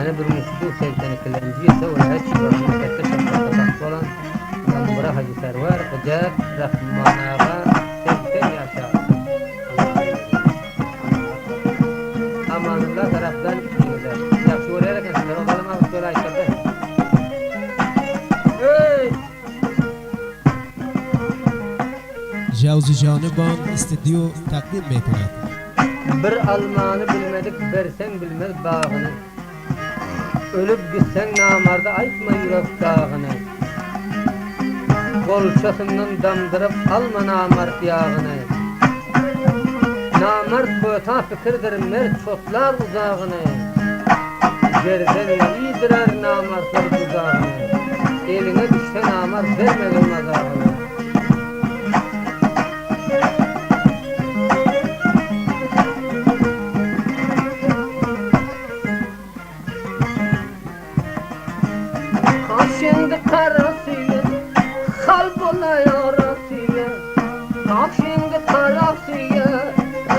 sene 1982 yılda oraya çıkarılmış katta şartlarda olan Namura Hacı Server Ocak Rahman Ağa Sevken yaşar. Amanullah taraftan gidiyorlar. Yaxşı oraya da kendiler olalım ama böyle ayşarda. Hey! Jawzi Joniban stüdyo takdim mekunad. Bir almanı bilmedik, versen bilmez bağını. Ölüp gitsen namarda aytma yürek dağını. Kolçasından damdırıp alma namart yağını. Namart koytan fikirdir mert çotlar uzağını. Gerden iyidirer namartlar uzağını. Eline düşse namart vermedin azağını. Şimdi karasıya, kalp olaya rasıya. Şimdi karasıya,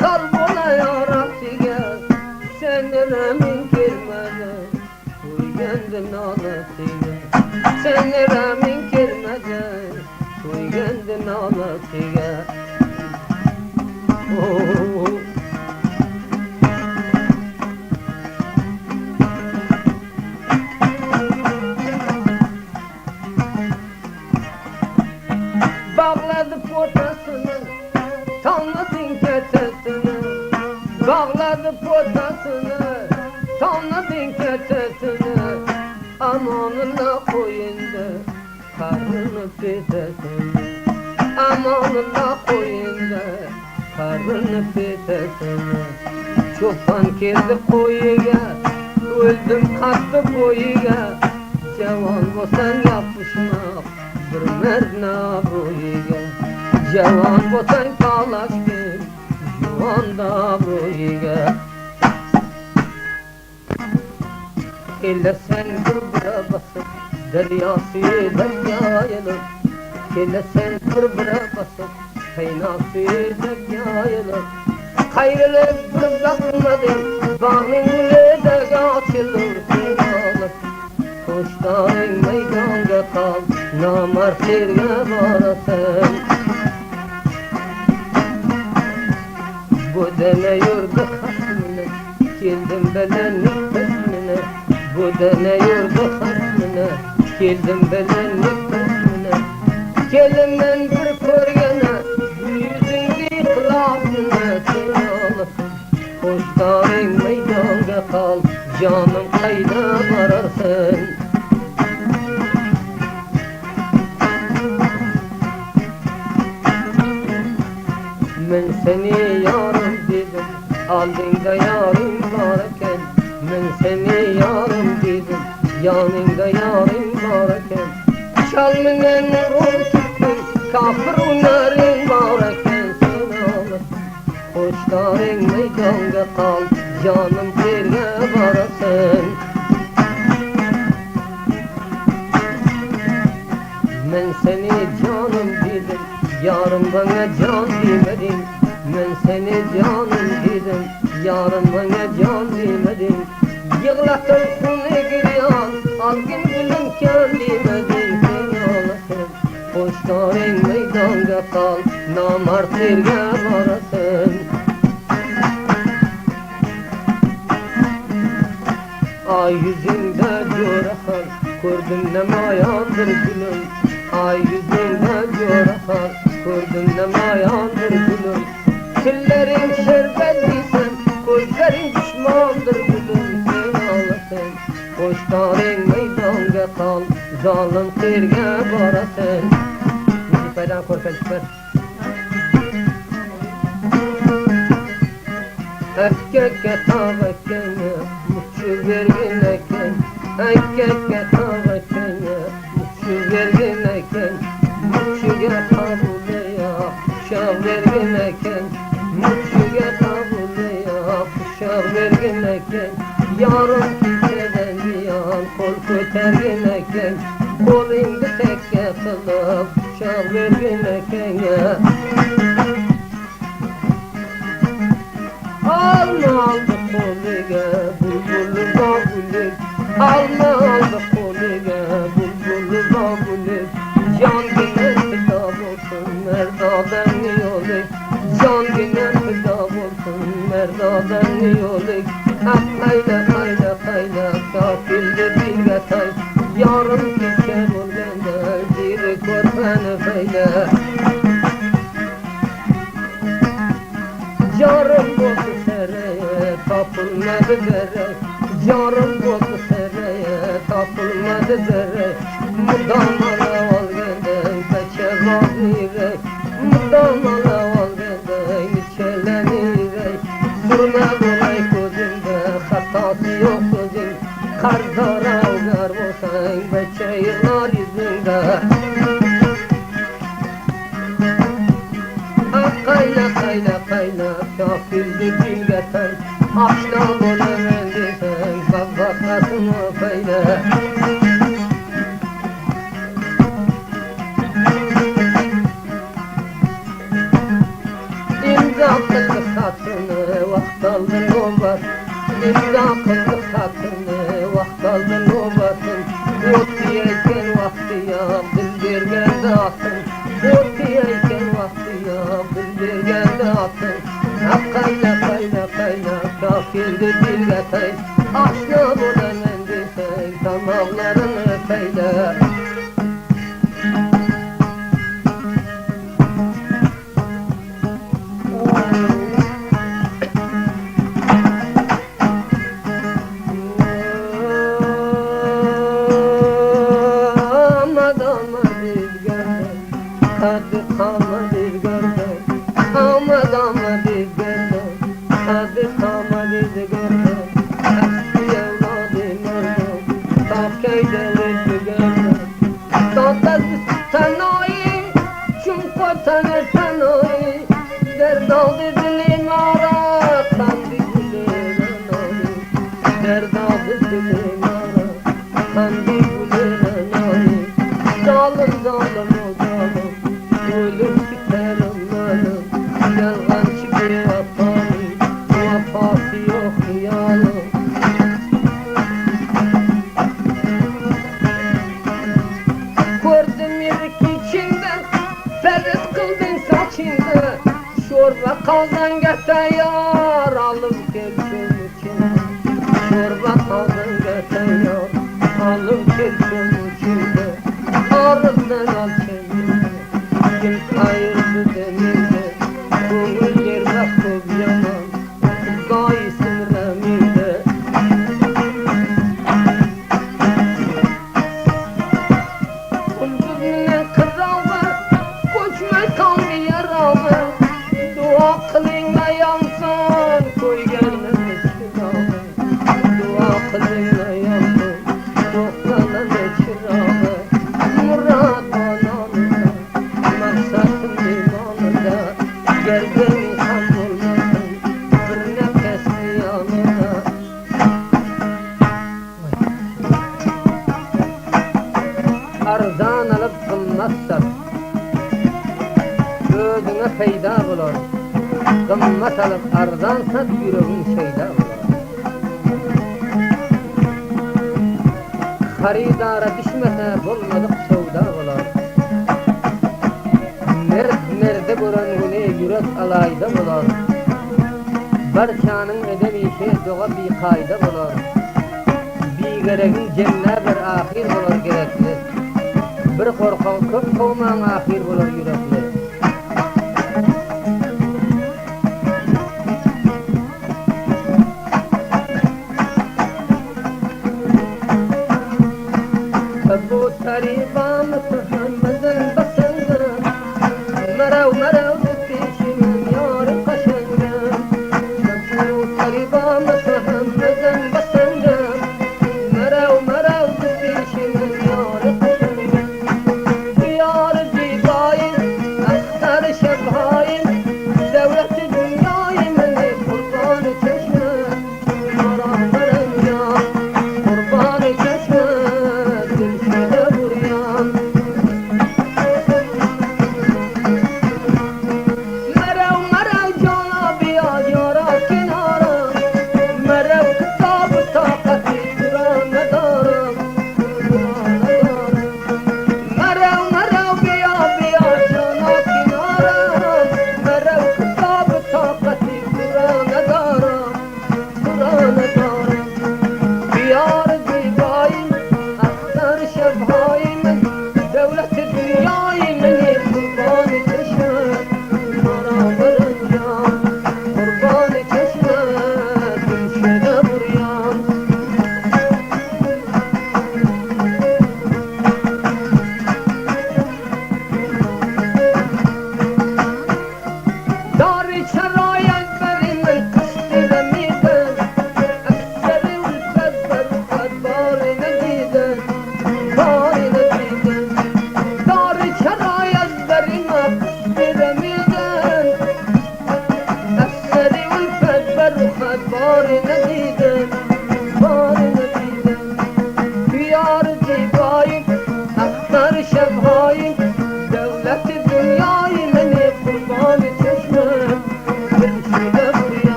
kalp olaya rasıya. Sen emin girmedi, uygandın ağlasıya. Sen emin girmedi, uygandın ağlasıya. Bağladı potasını, tanıdın ketesini. Bağladı potasını, tanıdın ketesini. Amanına koyundu, karnını petesini. Amanına koyundu, karnını petesini. Çoban keldi koyuya, öldüm kattı boyuya. Cavan olsan yapışmak bir merdna boyuya. Cavan olsan kalaşkın, yuvan da boyuya. Kelle sen kırbıra basıp, deryası deryayılır. Kelle sen kırbıra basıp, kaynası deryayılır. Kayrılıp bir bakmadın, bağlılığı da açılır. Kuşların meydanda kal, namart yerine varasın. Bu dene yurdu hasmine, geldim belenlik pesmine. Bu dene yurdu hasmine, geldim belenlik pesmine. Gelin ben bir körgene, yüzünü kılasına seni alıp. Kuşların meydanda kal, canım kayda vararsın. Men seni yarım dedim, aldığında yarım varken. Men seni yarım dedim, yanında yarım varken. Çalminen vurur tuttum, kafir unarın varken. Seni alır, kuşların meydanda kal, canım terge varasın. Men seni canım dedim, yarın bana can demedin. Men seni canım dedim, yarın bana can demedin. Yığlatırsın egriyan, algın gülümken demedin. Seni ağlasın, kuşların meydanda kal, namart terge varasın. Ay yüzünde corakal, gördüm ne mayandır gülüm. Ay yüzünde corakal, gördüm ne mayandır gülüm. Tillerin şerbetliysen, gözlerin düşmandır gülüm. Seni ağlasın, kuşların meydanda kal, zalim terge varasın. Müzik paydan korkan çıkar. Erkek tavakene, muçu vergineken. Erkek tavakene, muçu vergineken. Muçuya tabuleya, kuşa vergineken. Muçuya tabuleya, kuşa vergineken. Yarın kimseden yan, kol kötergineken. Kolunda tekke kılıp, kuşa vergineken. Alma aldı koluga, bulbulu babuluk. alma aldı koluga bulbul babule can güner fida olsun merdadan yolik can güner fida olsun merdadan yolik hayla hayla hayla kafilde bilgatay yarım kişer olganda ziri korfanı feyla yarım bozu sereye tapılmadı dere yarım bozu sereye tapılmadı dere mudamala olganda kaçe vazire mudamala olganda içelenire durma kolay gözünde hatası yok gözün kardara ugar olsan beçe yıllar yüzünde kayna kayna kayna kafildi bilgeten aşna bola mendisen kabbakasını kayna imza kıldı satını vakt aldı nobat imza kıldı satını vakt aldı nobatın ot diyeyken vakti ya bildirgen dağıtın ot diyeyken vakti ya bildirgen dağıtın kayna kayna kayna kafildi bilgatay aşna bola mendisen tamamlarını peyler Kazan gete yar alıp gelsin için çorba kazan gete yar alıp gelsin içinde arızdan al kendine kim kayırdı denilde koğul yerde kub yaman gayisin reminde kumbuzine kıraldı koçma kan bir yaralı dua kılınla yansın koy gelmez çırağı dua kılınla yansın toplanan çırağı murad ananında maksatın limanında gergen insan olmasın bir nefesli yanında arzan alıp kılmaz sat gözüne peyda bulur kımmat alıp arzan sat yüreğin şeyda bulur haridara düşmese bulmadık sevda bulur merde görengüne yürek alayda bulur barçanın edem işe doğa bir kayda bulur bir geregin cenne bir ahir bulur gerekli bir korkan köp kovman ahir bulur yürekli bu tariba mıtahımızın basındı marav marav peşimin yarı kaşındı bu tariba mıtahımızın basındı marav marav peşimin yarı kaşındı yarı cibayın aktar şebhayın devleti dünyayın kurbanı çeşme marav marav ya kurbanı çeşme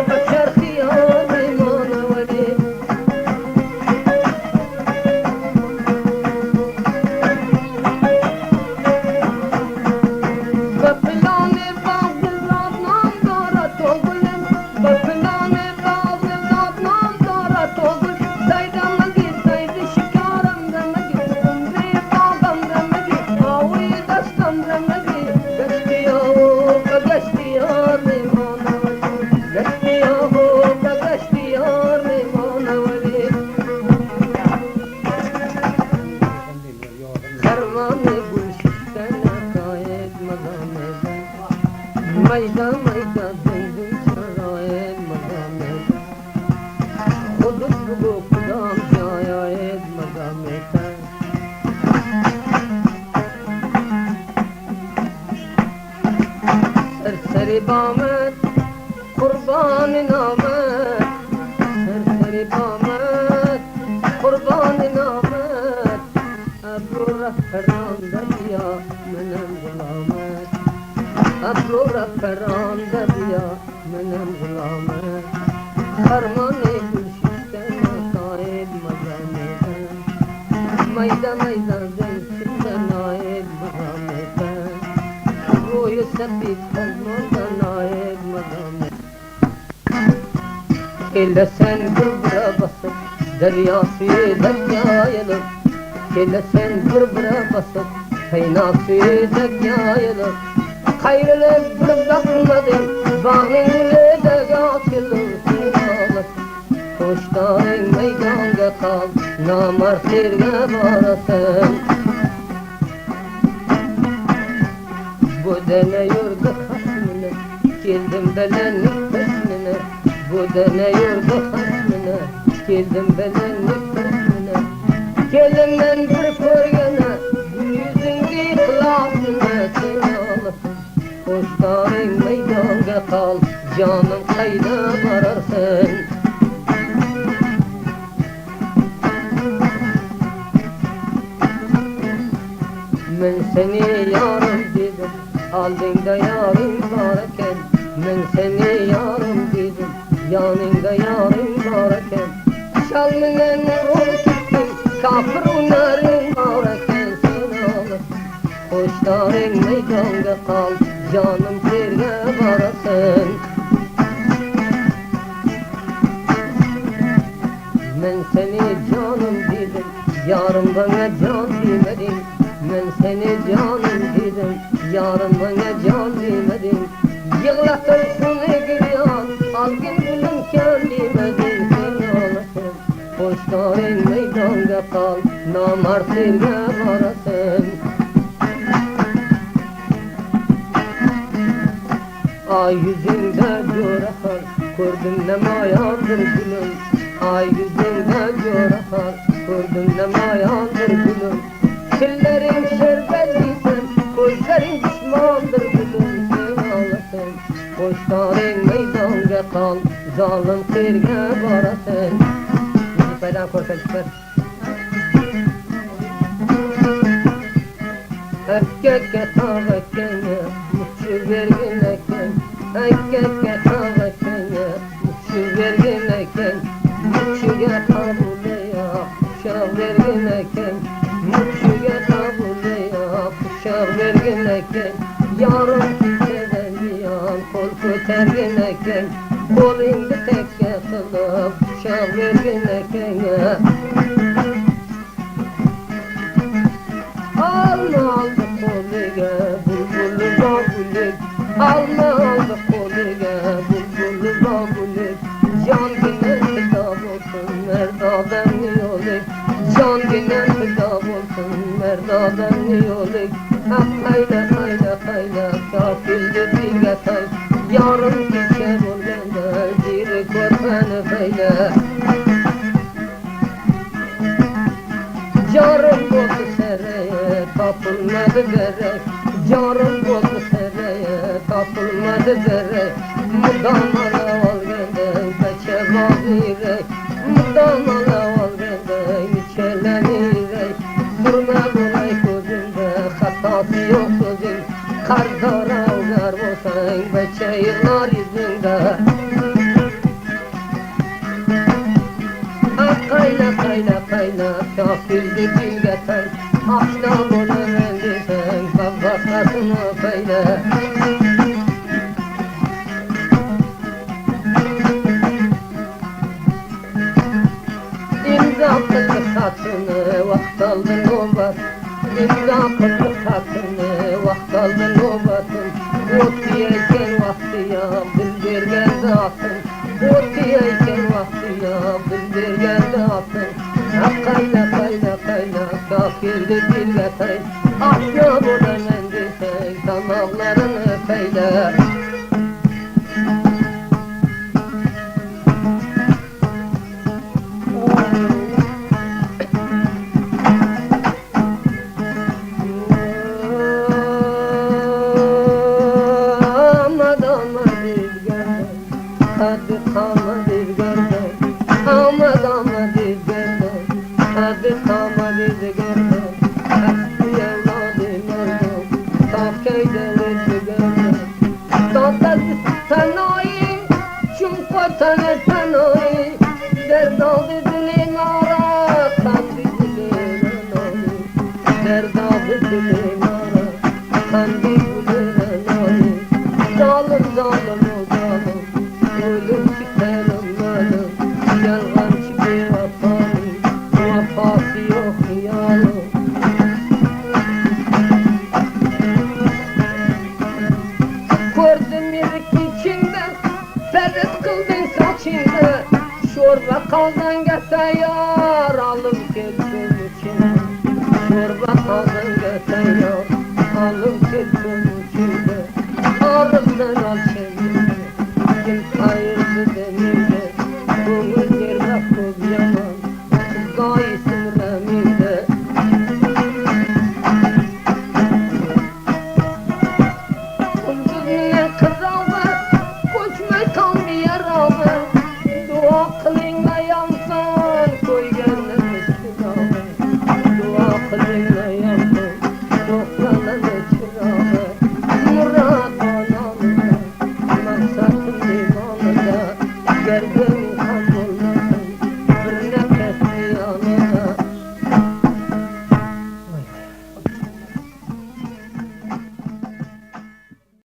kaçar hıyar manavali. Bapilane bağlılar namdara tolgulun, bapilane bağlılar namdara tolgul. Saydama git, saydı şikaram dama git, umri bağam dama git, avi dastam dama git. Gashtiyor limonavali, gashtiyor limonavali. Karmani gulshishdan aqoid magomedan, mayda mayda dindin sharoid magomedan. Hudud bugu qudam joyoid magomedan. Serseri bamet, kurban namet. Serseri bamet, kurban namet. Abrura feran derya menem gulamet. Abrura feran derya menem gulamet. Harmani gülşişten aqaid mazametan. Mayda mayda zeytinden aid mazametan. Royu sepit kalmadan aid mazametan. Kelle sen gürbüre basıp derya suyu deryayılır. Kelle sen gürbüre basıp kayna suyu deryayılır. Kayrılık bir bakmadım, bağınlı da açılır sinalar. Koştarın meydanda kal, namartirge varasın. Bu dene yurdu hasmine, geldim belenlik pesmine. Bu dene yurdu hasmine, geldim belenlik pesmine. Gelimden bir körgene, yüzünü ihlasına seni alasın. Koştarın meydanda kal, canım kayda vararsın. Men seni yarım dedim, aldığında yarım varken. Men seni yarım dedim, yanında yarım varken. Çalminen vur gittim, kafir unarım varken. Seni alıp, koştarın meydanda kal, canım terge varasın. Men seni canım dedim, yarım bana can demedin. Men seni canım dedim, yarım bana can demedin. Yığlatırsın egriyan, algın gülüm kör demedin. Seni alasın, koştarın meydanda kal, namartirge varasın. Ay yüzünde görahar, gördüm ne mayandır gülüm. Ay yüzünde görahar, gördüm ne mayandır gülüm. Çillerin şerbetlisin, gözlerin düşmandır gülüm. Seni alasın, koştarın meydanda kal, zalim terge varasın. Müzik paydan korsa çıkar. Ekkeke tavakene, muçu vergineken. Ekkeke tavakene, muçu vergineken. Muçuya tabuleya, kuşa vergineken. Muçuya tabuleya, kuşa vergineken. Yarım sevenliyan, kol kötergineken. Kolingde tekke kılıp, kuşa vergineken. Alma aldı koliga, bulbulu babulik. Alma aldı koliga, bulbulu babulik. Can güne feda olsun, merdadan niyolik. Can güne feda olsun, merdadan niyolik. Hayla hayla hayla, kafildir bir yatay. Yarın geçer ol bende, diri korkanı hayla. Yarım oldu sereye, tapılmadı gerek. Yarım oldu sereye, tapılmadı gerek. Mudan ala ol genden, beçe vazirek. Mudan ala ol genden, içelenirek. Durma kolay gözünde, hatası yok sözün. Kardara ugar olsan, beçe yıllar yüzünde. kildi dilgeten Aşna bolan deseng Başkasını öpeyle İmza kızı satını Vakt aldı nobat İmza kızı satını Vakt aldı nobatın Ot diyeyken vakti ya Bildirgen zatın Ot diyeyken vakti ya Bildirgen zatın Kayna kayna kayna Kakildi dilgeten Aşna bolan deseng Tamamlarını öpeyle Hadi kama dilgerde Ahmet ama dilgerde Hadi kama dilgerde Hadi evladım öldüm Takeyde dilgerde Tatlı tanayı Çünkü tanı tanayı Derdalı dilin ara Kandi dilin anayı Derdalı dilin ara Kandi dilin anayı Zalim zalim o zalim Ölüm çıkar onları Yalgancı bir vafanı Vafası yok hıyarı Gördüm irik içinde Ferret kıldın saçında Şorba kaldan gete yar Alıp gittim içinde Şorba kaldan gete yar Alıp gittim içinde Ağrımdan al kendini Kim hayırlı demirde Kumur yerine kuz yaman Gayısın reminde Kuzine kıraldı Koçma tam bir yer aldı Dua kılınla yansın Koy gönlüm üstü kaldı Dua kılınla